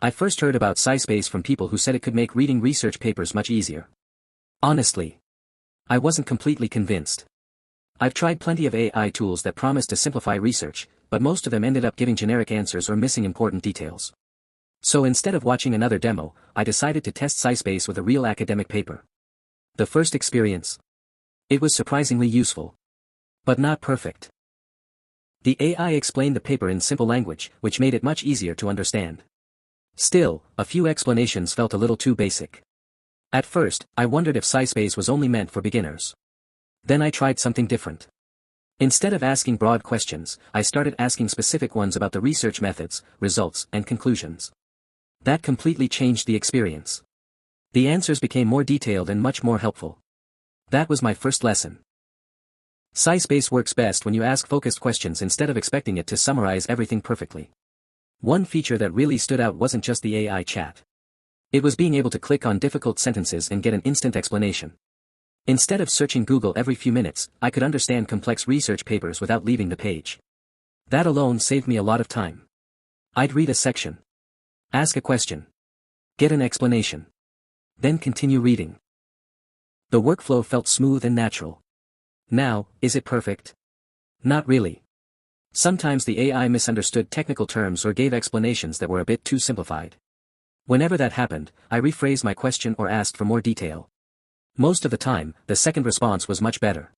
I first heard about SciSpace from people who said it could make reading research papers much easier. Honestly, I wasn't completely convinced. I've tried plenty of AI tools that promise to simplify research, but most of them ended up giving generic answers or missing important details. So instead of watching another demo, I decided to test SciSpace with a real academic paper. The first experience. It was surprisingly useful. But not perfect. The AI explained the paper in simple language, which made it much easier to understand. Still, a few explanations felt a little too basic. At first, I wondered if SciSpace was only meant for beginners. Then I tried something different. Instead of asking broad questions, I started asking specific ones about the research methods, results, and conclusions. That completely changed the experience. The answers became more detailed and much more helpful. That was my first lesson. SciSpace works best when you ask focused questions instead of expecting it to summarize everything perfectly. One feature that really stood out wasn't just the AI chat. It was being able to click on difficult sentences and get an instant explanation. Instead of searching Google every few minutes, I could understand complex research papers without leaving the page. That alone saved me a lot of time. I'd read a section. Ask a question. Get an explanation. Then continue reading. The workflow felt smooth and natural. Now, is it perfect? Not really. Sometimes the AI misunderstood technical terms or gave explanations that were a bit too simplified. Whenever that happened, I rephrased my question or asked for more detail. Most of the time, the second response was much better.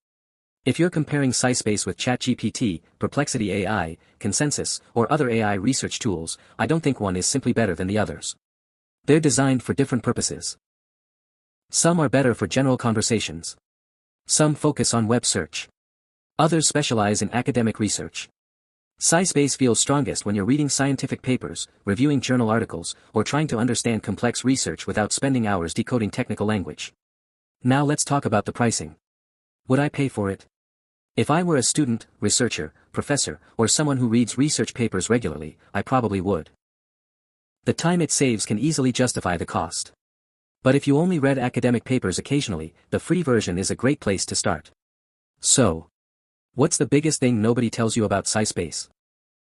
If you're comparing SciSpace with ChatGPT, Perplexity AI, Consensus, or other AI research tools, I don't think one is simply better than the others. They're designed for different purposes. Some are better for general conversations. Some focus on web search. Others specialize in academic research. SciSpace feels strongest when you're reading scientific papers, reviewing journal articles, or trying to understand complex research without spending hours decoding technical language. Now let's talk about the pricing. Would I pay for it? If I were a student, researcher, professor, or someone who reads research papers regularly, I probably would. The time it saves can easily justify the cost. But if you only read academic papers occasionally, the free version is a great place to start. So, what's the biggest thing nobody tells you about SciSpace?